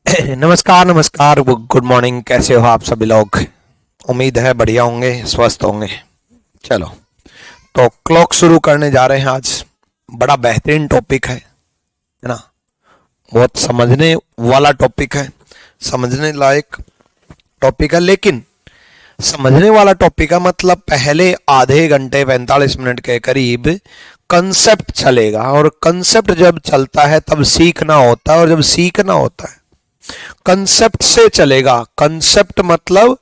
नमस्कार नमस्कार, good morning. कैसे हो आप सभी लोग? उम्मीद है बढ़िया होंगे, स्वस्थ होंगे। चलो, तो क्लॉक शुरू करने जा रहे हैं आज। बड़ा बेहतरीन टॉपिक है ना? बहुत समझने वाला टॉपिक है, समझने लायक टॉपिक है। लेकिन समझने वाला टॉपिक का मतलब पहले आधे घंटे 45 मिनट के करीब कंसेप्ट चलेगा, और कंसेप्ट जब चलता है तब सीखना होता है, और जब सीखना होता है कंसेप्ट से चलेगा। कंसेप्ट मतलब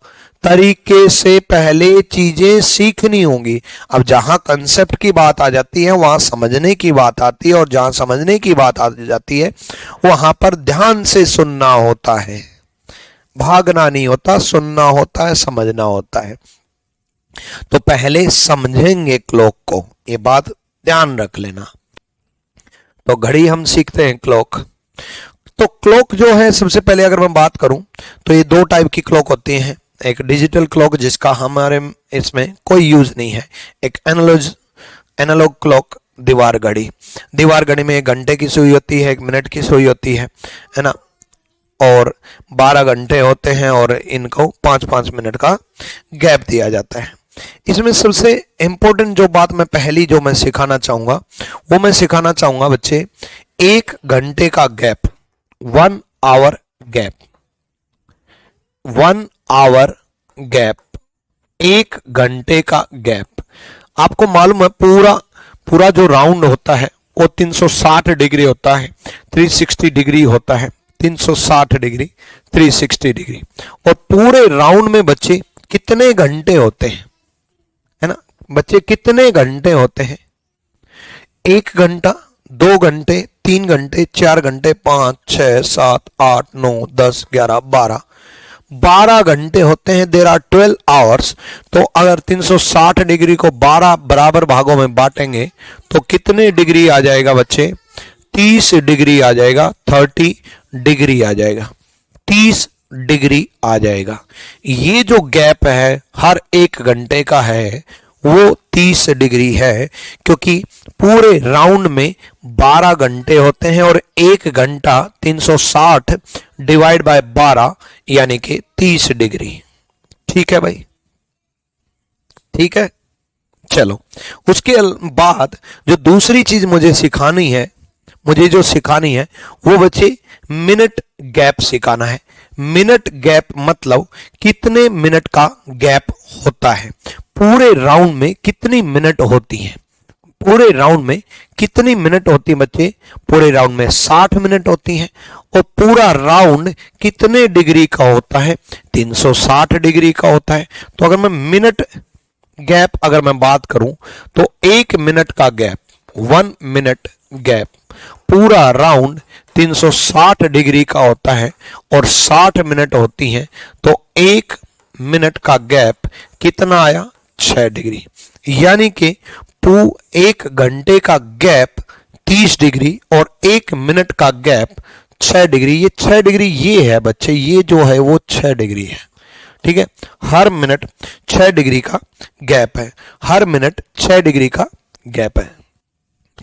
तरीके से पहले चीजें सीखनी होंगी। अब जहां कंसेप्ट की बात आ जाती है वहां समझने की बात आती है, और जहां समझने की बात आ जाती है वहां पर ध्यान से सुनना होता है। भागना नहीं होता, सुनना होता है, समझना होता है। तो पहले समझेंगे क्लॉक को, ये बात ध्यान रख लेना। तो घड़ी हम सीखते हैं, क्लॉक। तो क्लॉक जो है, सबसे पहले अगर मैं बात करूं तो ये दो टाइप की क्लॉक होती हैं। एक डिजिटल क्लॉक जिसका हमारे इसमें कोई यूज नहीं है, एक एनालॉग क्लॉक, दीवार घड़ी। दीवार घड़ी में 1 घंटे की सुई होती है, 1 मिनट की सुई होती है ना, और 12 घंटे होते हैं, और इनको 5-5 मिनट का गैप दिया जाता है। इसमें सबसे इंपॉर्टेंट जो बात मैं पहली जो मैं सिखाना चाहूंगा, वो मैं सिखाना चाहूंगा बच्चे, 1 घंटे का gap, 1 hour gap, 1 hour gap, 1 घंटे का गैप। आपको मालूम है पूरा जो राउंड होता है वो 360 डिग्री होता है, 360 डिग्री होता है, 360 डिग्री, 360 डिग्री। और पूरे राउंड में बच्चे कितने घंटे होते हैं, है ना? बच्चे कितने घंटे होते हैं? 1 घंटा, 2 घंटे, 3 घंटे, 4 घंटे, 5, 6, 7, 8, 9, 10, 11, 12 घंटे होते हैं। There are 12 hours. तो अगर 360 डिग्री को 12 बराबर भागों में बांटेंगे तो कितने डिग्री आ जाएगा बच्चे? 30 डिग्री आ जाएगा, 30 डिग्री आ जाएगा, 30 डिग्री आ जाएगा। ये जो गैप है हर 1 घंटे का है वो 30 डिग्री है, क्योंकि पूरे राउंड में 12 घंटे होते हैं, और 1 घंटा 360 डिवाइड बाय 12 यानी कि 30 डिग्री। ठीक है भाई, ठीक है। चलो, उसके बाद जो दूसरी चीज मुझे सिखानी है, जो सिखानी है वो बच्चे मिनट गैप सिखाना है। मिनट गैप मतलब कितने मिनट का गैप होता है, पूरे राउंड में कितनी मिनट होती है। पूरे राउंड में कितनी मिनट होती है बच्चे? पूरे राउंड में 60 मिनट होती हैं। और पूरा राउंड कितने डिग्री का होता है? 360 डिग्री का होता है। तो अगर मैं मिनट गैप अगर मैं बात करूं तो 1 मिनट का गैप, 1 मिनट गैप, पूरा राउंड 360 डिग्री का होता है और 60 मिनट होती हैं। तो 1 मिनट का गैप कितना आया? 6 डिग्री। यानी कि 1 घंटे का गैप 30 डिग्री और 1 मिनट का गैप 6 डिग्री। ये 6 डिग्री ये है बच्चे, ये जो है वो 6 डिग्री है। ठीक है, हर मिनट 6 डिग्री का गैप है, हर मिनट 6 डिग्री का गैप है।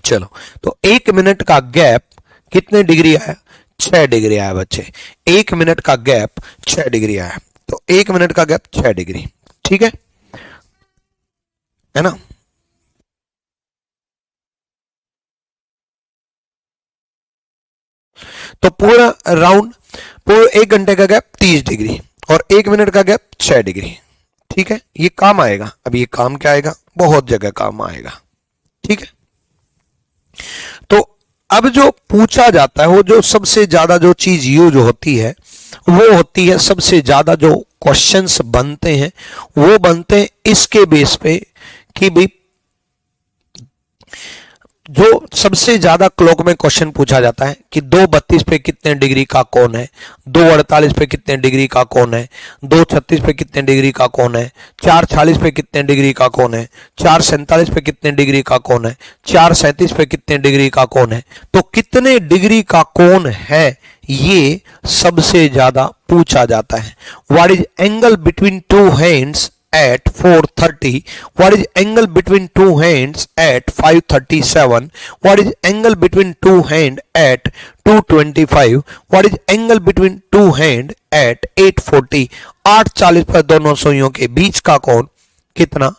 चलो, तो 1 मिनट का गैप कितने डिग्री आया? 6 डिग्री आया बच्चे। 1 मिनट का गैप 6 डिग्री आया। तो 1 मिनट का गैप 6 डिग्री। ठीक है ना? तो पूरा राउंड, पूरा 1 घंटे का गैप 30 डिग्री और 1 मिनट का गैप 6 डिग्री। ठीक है, ये काम आएगा। अब ये काम क्या आएगा? बहुत जगह काम आएगा। ठीक है, तो अब जो पूछा जाता है, वो जो सबसे ज्यादा जो चीज यूज होती है वो होती है, सबसे ज्यादा जो क्वेश्चंस बनते हैं वो बनते हैं इसके बेस पे कि भाई जो सबसे ज्यादा क्लॉक में क्वेश्चन पूछा जाता है कि 2:32 पे कितने डिग्री का कोण है, 2:48 पे कितने डिग्री का कोण है, 2:36 पे कितने डिग्री का कोण है, 4:40 पे कितने डिग्री का कोण है, 4:47 पे कितने डिग्री का कोण है, 4:37 पे कितने डिग्री का कोण है। तो कितने डिग्री का कोण है ये सबसे ज्यादा पूछा जाता है। What is angle between two hands at 4:30? What is angle between two hands at 5:37? What is angle between two hand at 2:25? What is angle between two hand at 8:40? 8:40 पर दोनों सुइयों के बीच का कोण कितना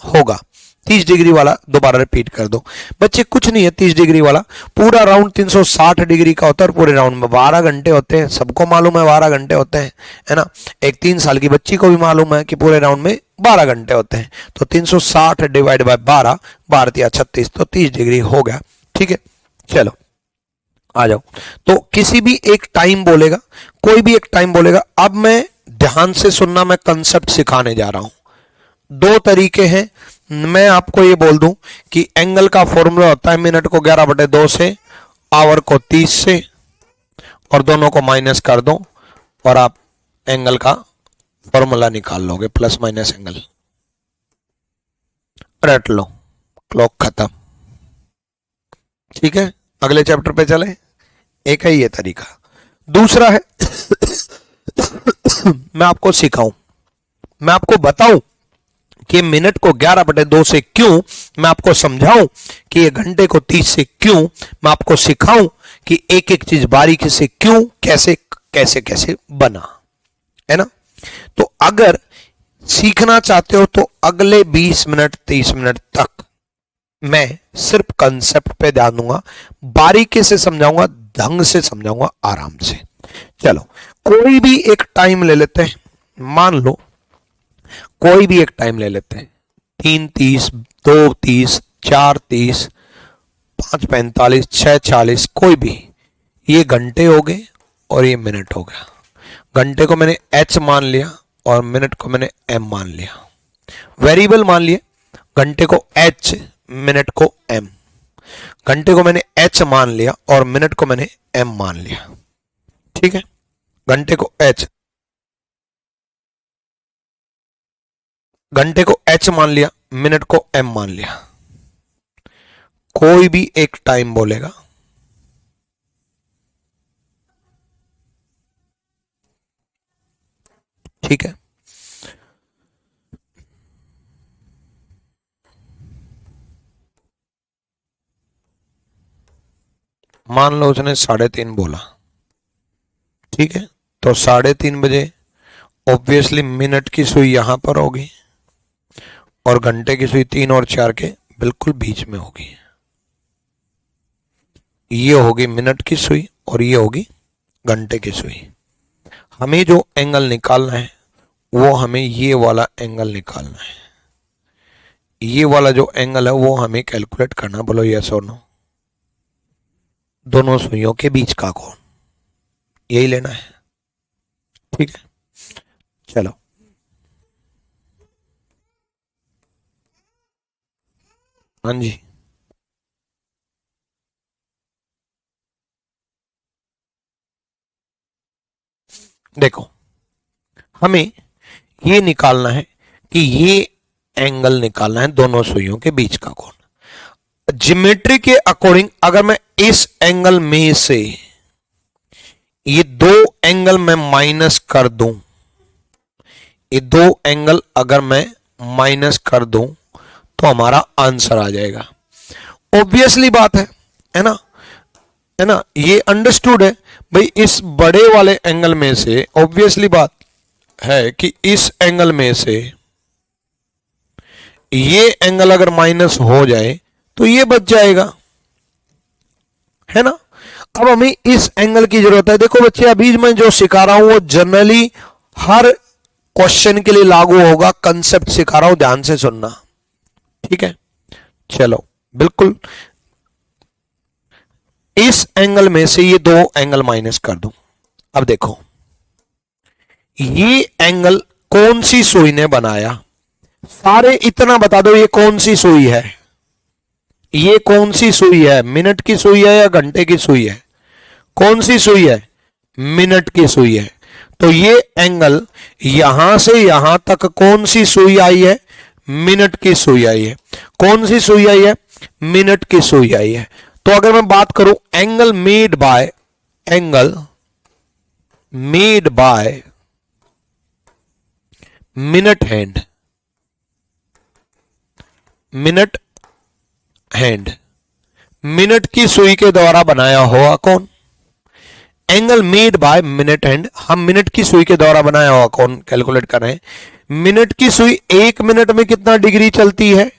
होगा? 30 डिग्री वाला दोबारा रिपीट कर दो बच्चे, कुछ नहीं है 30 डिग्री वाला, पूरा राउंड 360 डिग्री का होता है और पूरे राउंड में 12 घंटे होते हैं, सबको मालूम है 12 घंटे होते हैं, है ना। एक 3 साल की बच्ची को भी मालूम है कि पूरे राउंड में 12 घंटे होते हैं, तो 360 डिवाइड बाय 12, 12 या 36, तो 30 डिग्री हो गया। ठीक है, चलो आ जाओ। तो किसी भी एक टाइम बोलेगा, कोई भी एक टाइम बोलेगा। अब मैं ध्यान से सुनना, मैं कंसेप्ट सिखाने जा रहा हूं। दो तरीके हैं, मैं आपको ये बोल दूं कि एंगल का फॉर्मूला होता है मिनट को 11/2 से, आवर को 30 से, और दोनों को माइनस कर दो और आप एंगल का फॉर्मूला निकाल लोगे, प्लस माइनस एंगल। रट लो, क्लॉक खत्म। ठीक है, अगले चैप्टर पे चले। एक है ये तरीका, दूसरा है मैं आपको सिखाऊं, मैं आपको बताऊं कि मिनट को 11/2 से क्यों, मैं आपको समझाऊं कि ये घंटे को 30 से क्यों, मैं आपको सिखाऊं कि एक एक चीज बारीकी से क्यों, कैसे कैसे कैसे बना, है ना। तो अगर सीखना चाहते हो तो अगले 20 मिनट 30 मिनट तक मैं सिर्फ कंसेप्ट पे ध्यान दूंगा, बारीकी से समझाऊंगा, ढंग से समझाऊंगा, आराम से। चलो कोई भी एक टाइम ले लेते हैं, मान लो कोई भी एक टाइम ले लेते हैं, 3:30, 2:30, 4:30, 5:45, 6:40, कोई भी। ये घंटे हो गए और ये मिनट हो गया। घंटे को मैंने h मान लिया और मिनट को मैंने m मान लिया, वेरिएबल मान लिए। घंटे को h, मिनट को m। घंटे को मैंने h मान लिया और मिनट को मैंने m मान लिया। ठीक है, घंटे को h, घंटे को h मान लिया, मिनट को m मान लिया। कोई भी एक टाइम बोलेगा, ठीक है। मान लो उसने 3:30 बोला, ठीक है, तो 3:30 बजे ऑब्वियसली मिनट की सुई यहां पर होगी और घंटे की सुई 3 और 4 के बिल्कुल बीच में होगी। ये होगी मिनट की सुई और ये होगी घंटे की सुई। हमें जो एंगल निकालना है वो हमें ये वाला एंगल निकालना है। ये वाला जो एंगल है वो हमें कैलकुलेट करना, बोलो यस और नो। दोनों सुइयों के बीच का कोण, यही लेना है। ठीक है, चलो हाँ जी, देखो हमें ये निकालना है कि ये एंगल निकालना है दोनों सुइयों के बीच का कोण। ज्योमेट्री के अकॉर्डिंग अगर मैं इस एंगल में से ये दो एंगल मैं माइनस कर दूं, ये दो एंगल अगर मैं माइनस कर दूं तो हमारा आंसर आ जाएगा। ऑब्वियसली बात है ना, है ना, ये अंडरस्टूड है भाई। इस बड़े वाले एंगल में से ऑब्वियसली बात है कि इस एंगल में से ये एंगल अगर माइनस हो जाए तो ये बच जाएगा, है ना। अब हमें इस एंगल की जरूरत है। देखो बच्चे, अभी मैं जो सिखा रहा हूं वो जनरली हर क्वेश्चन के लिए लागू होगा। कंसेप्ट सिखा रहा हूं, ध्यान से सुनना, ठीक है। चलो बिल्कुल इस एंगल में से ये दो एंगल माइनस कर दूं। अब देखो ये एंगल कौन सी सुई ने बनाया, सारे इतना बता दो, ये कौन सी सुई है, ये कौन सी सुई है, मिनट की सुई है या घंटे की सुई है? कौन सी सुई है? मिनट की सुई है। तो ये एंगल यहां से यहां तक कौन सी सुई आई है? मिनट की सुई आई है। कौन सी सुई आई है? मिनट की सुई आई है। तो अगर मैं बात करूं angle made by minute hand, minute hand, minute की सुई के द्वारा बनाया हुआ कौन? Angle made by minute hand, हम मिनट की सुई के द्वारा बनाया हुआ कौन कैलकुलेट कर रहे हैं। मिनट की सुई 1 मिनट में कितना डिग्री चलती है?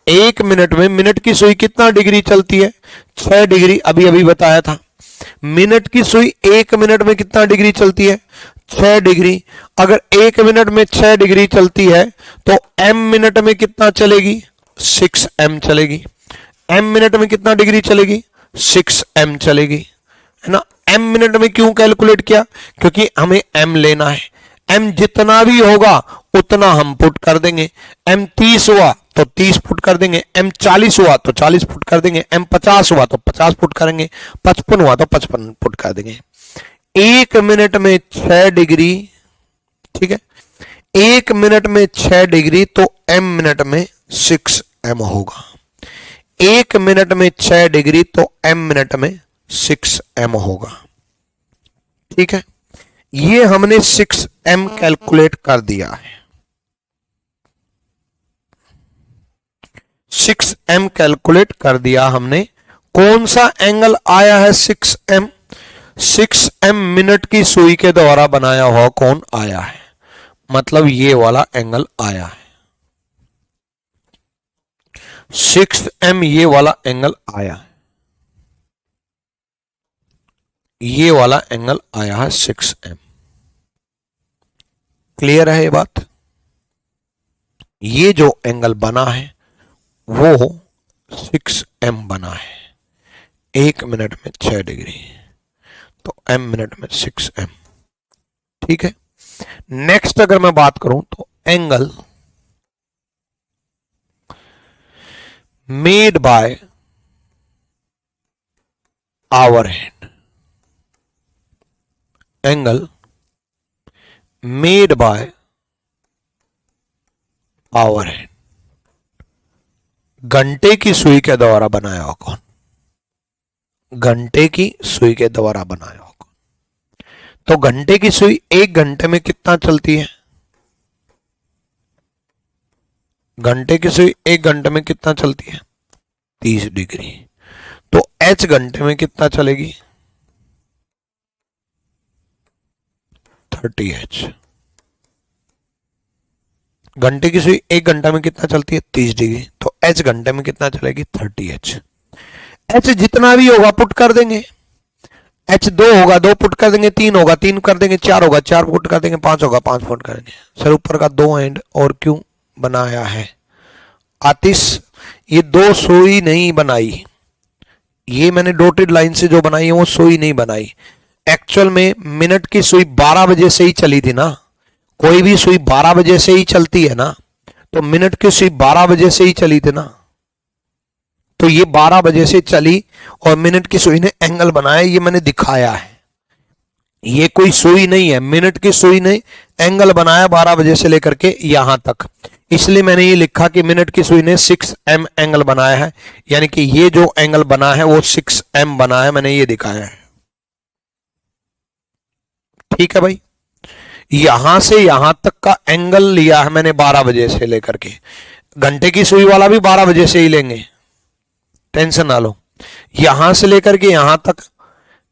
1 मिनट में मिनट की सुई कितना डिग्री चलती है? 6 डिग्री, अभी अभी बताया था। मिनट की सुई 1 मिनट में कितना डिग्री चलती है? 6 डिग्री। अगर 1 मिनट में 6 डिग्री चलती है तो m मिनट में कितना चलेगी? 6m चलेगी। m मिनट में कितना डिग्री चलेगी? 6m चलेगी, है ना। m मिनट में क्यों कैलकुलेट किया? क्योंकि हमें m लेना है। m जितना भी होगा उतना हम पुट कर देंगे। m 30 हुआ तो 30 पुट कर देंगे, m 40 हुआ तो 40 पुट कर देंगे, m 50 हुआ तो 50 पुट करेंगे, 55 हुआ तो 55 पुट कर देंगे। 1 मिनट में 6 डिग्री, ठीक है, 1 मिनट में 6 डिग्री तो m मिनट में 6m होगा। 1 मिनट में 6 डिग्री तो m मिनट में 6m होगा, ठीक है। ये हमने 6m कैलकुलेट कर दिया है। 6m कैलकुलेट कर दिया हमने। कौन सा एंगल आया है 6m? 6m मिनट की सुई के द्वारा बनाया हुआ कौन आया है, मतलब ये वाला एंगल आया है। 6m ये वाला एंगल आया है, ये वाला एंगल आया है 6m। क्लियर है ये बात? ये जो एंगल बना है वो 6m बना है। 1 मिनट में 6 डिग्री तो m मिनट में 6m, ठीक है। नेक्स्ट अगर मैं बात करूं तो angle made by hour hand, angle made by hour hand, घंटे की सुई के द्वारा बनाया हुआ कौन? घंटे की सुई के द्वारा बनाया हुआ कौन? तो घंटे की सुई 1 घंटे में कितना चलती है? घंटे की सुई 1 घंटे में कितना चलती है? 30 डिग्री। तो h घंटे में कितना चलेगी? 30h। घंटे की सुई 1 घंटा में कितना चलती है? 30 डिग्री। तो h घंटे में कितना चलेगी? 30h। h जितना भी होगा पुट कर देंगे। h 2 होगा 2 पुट कर देंगे, 3 होगा 3 कर देंगे, 4 होगा 4 पुट कर देंगे, 5 होगा 5 पुट करेंगे। सर ऊपर का 2 एंड और क्यों बनाया है? आतिश, ये 2 सुई नहीं बनाई, ये मैंने डॉटेड लाइन से जो बनाई है वो सुई नहीं बनाई। एक्चुअल में मिनट की सुई 12 बजे से ही चली थी ना, कोई भी सुई 12 बजे से ही चलती है ना, तो मिनट की सुई 12 बजे से ही चली थी ना, तो ये 12 बजे से चली और मिनट की सुई ने एंगल बनाया, ये मैंने दिखाया है। ये कोई सुई नहीं है, मिनट की सुई ने एंगल बनाया 12 बजे से लेकर के यहां तक, इसलिए मैंने ये लिखा कि मिनट की सुई ने 6m एंगल बनाया है, यानी कि ये जो एंगल बना है वो 6m बना है, मैंने ये दिखाया है। ठीक है भाई, यहां से यहां तक का एंगल लिया है मैंने 12 बजे से लेकर के। घंटे की सुई वाला भी 12 बजे से ही लेंगे, टेंशन ना लो। यहां से लेकर के यहां तक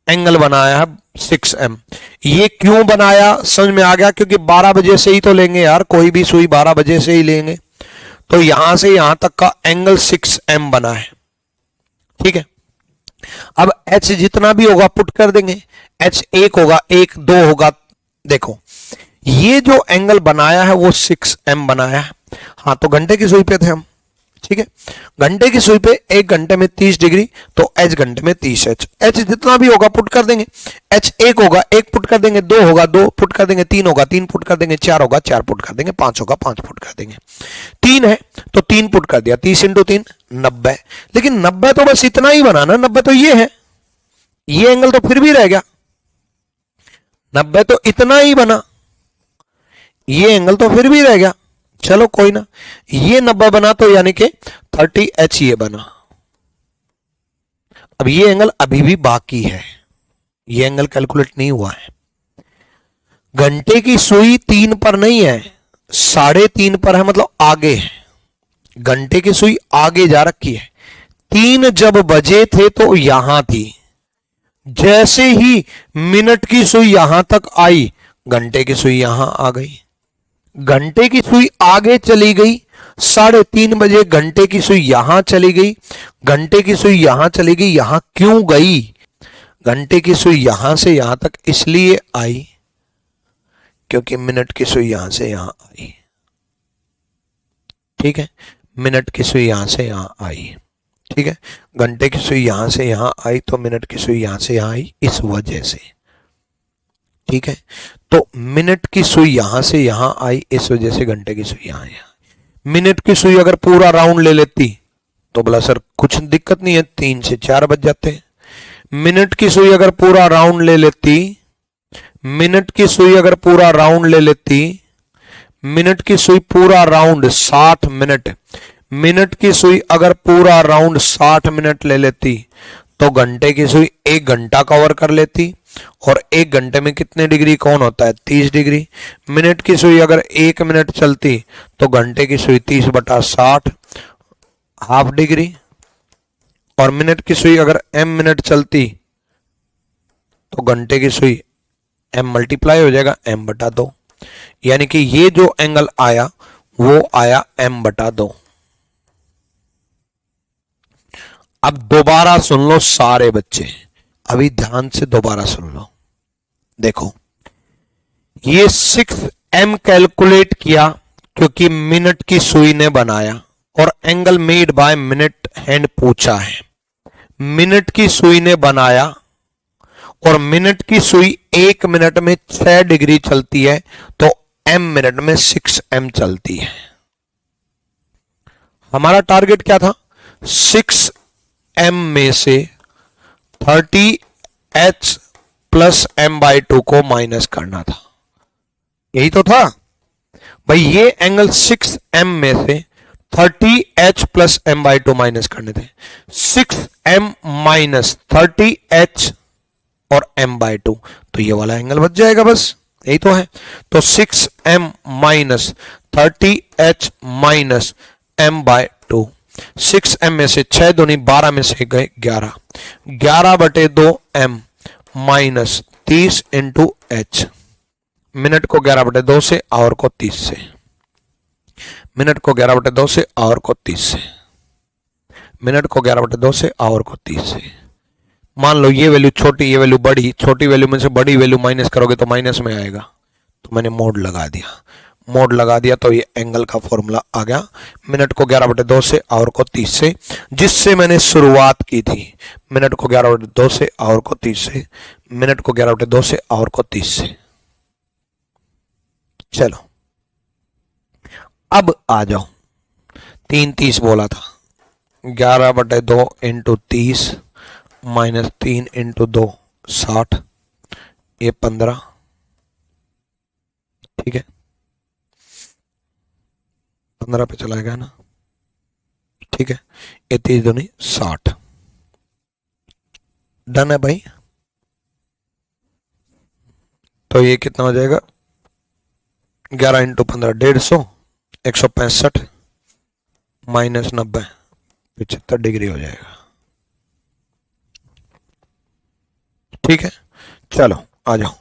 एंगल बनाया है 6m। ये क्यों बनाया समझ में आ गया? क्योंकि 12 बजे से ही तो लेंगे यार, कोई भी सुई 12 बजे से ही लेंगे, तो यहां से यहां तक का एंगल 6m बना है। ठीक है, अब h जितना भी होगा पुट कर देंगे। h 1 होगा, 1 2 होगा। देखो ये जो एंगल बनाया है वो 6m बनाया है। हाँ, तो घंटे की सुई पे थे हम। ठीक है, घंटे की सुई पे 1 घंटे में 30 डिग्री, तो h घंटे में 30h। h जितना भी होगा पुट कर देंगे। h 1 होगा 1 पुट कर देंगे, 2 होगा 2 पुट कर देंगे, 3 होगा 3 पुट कर देंगे, 4 होगा 4 पुट कर देंगे, 5 होगा 5 पुट कर देंगे। 3 है तो 3 पुट कर दिया, 30 × 3 90। लेकिन 90 तो बस इतना ही बना ना, 90 तो ये है, ये एंगल तो फिर भी रह गया। 90 तो इतना ही बना, ये एंगल तो फिर भी रह गया। चलो कोई ना, ये 90 बना तो यानी कि 30h ये बना। अब ये एंगल अभी भी बाकी है, ये एंगल कैलकुलेट नहीं हुआ है। घंटे की सुई 3 पर नहीं है, 3.5 पर है, मतलब आगे है। घंटे की सुई आगे जा रखी है। 3 जब बजे थे तो यहां थी, जैसे ही मिनट की सुई यहां तक आई, घंटे की सुई यहां आ गई। घंटे की सुई आगे चली गई, 3:30 बजे घंटे की सुई यहां चली गई, घंटे की सुई यहां चली गई। यहां क्यों गई? घंटे की सुई यहां से यहां तक इसलिए आई क्योंकि मिनट की सुई यहां से यहां आई। ठीक है, मिनट की सुई यहां से यहां आई। ठीक है, घंटे की सुई यहां से यहां आई तो मिनट की सुई यहां से यहां आई, इस वजह से। ठीक है, तो मिनट की सुई यहां से यहां आई, इस वजह से घंटे की सुई यहां आई। मिनट की सुई अगर पूरा राउंड ले लेती तो बोला सर कुछ दिक्कत नहीं है, 3 से 4 बज जाते हैं। मिनट की सुई अगर पूरा राउंड ले लेती, मिनट की सुई अगर पूरा राउंड ले लेती, मिनट की सुई पूरा राउंड 60 मिनट, मिनट की सुई अगर पूरा राउंड 60 मिनट ले लेती तो घंटे की सुई 1 घंटा कवर कर लेती। और 1 घंटे में कितने डिग्री कौन होता है? 30 डिग्री। मिनट की सुई अगर 1 मिनट चलती तो घंटे की सुई 30/60 हाफ डिग्री। और मिनट की सुई अगर m मिनट चलती तो घंटे की सुई m मल्टीप्लाई हो जाएगा m/2, यानी कि ये जो एंगल आया वो आया m/2। अब दोबारा सुन लो सारे बच्चे, अभी ध्यान से दोबारा सुन लो। देखो, ये 6m कैलकुलेट किया क्योंकि मिनट की सुई ने बनाया और angle made by minute hand पूछा है। मिनट की सुई ने बनाया और मिनट की सुई 1 मिनट में 6 डिग्री चलती है तो m मिनट में 6m चलती है। हमारा टारगेट क्या था? 6m में से 30h प्लस m/2 को माइनस करना था, यही तो था भाई। ये एंगल 6m में से 30h प्लस m/2 माइनस करने थे। 6m माइनस 30h और m/2, तो ये वाला एंगल बच जाएगा, बस यही तो है। तो 6m minus 30h minus m/2, 6m में से 6 दूनी 12 में से गए 11, 11/2m minus 30 into h। Minute को 11/2 से, आवर को 30 से, मिनट को 11/2 से, आवर को 30 से, मिनट को 11/2 से, आवर को 30 से। मान लो ये वैल्यू छोटी, ये वैल्यू बड़ी, छोटी वैल्यू में से बड़ी वैल्यू माइनस करोगे तो माइनस में आएगा, तो मैंने मोड लगा दिया। मोड लगा दिया तो ये एंगल का फॉर्मूला आ गया। मिनट को 11/2 से, आवर को 30 से, जिससे मैंने शुरुआत की थी। मिनट को 11/2 से, आवर को 30 से, मिनट को 11/2 से, आवर को 30 से। चलो अब आ जाओ, 3:30 बोला था, 11/2 इंटू 30 माइनस 3 इंटू 2 60, ये 15। ठीक है, 15 पे चला गया ना। ठीक है, ये 30 दूनी 60। डन है भाई। तो ये कितना हो जाएगा? 11 इंटू 15 150, 165 माइनस 90 75 डिग्री हो जाएगा। ठीक है, चलो आ जाओ।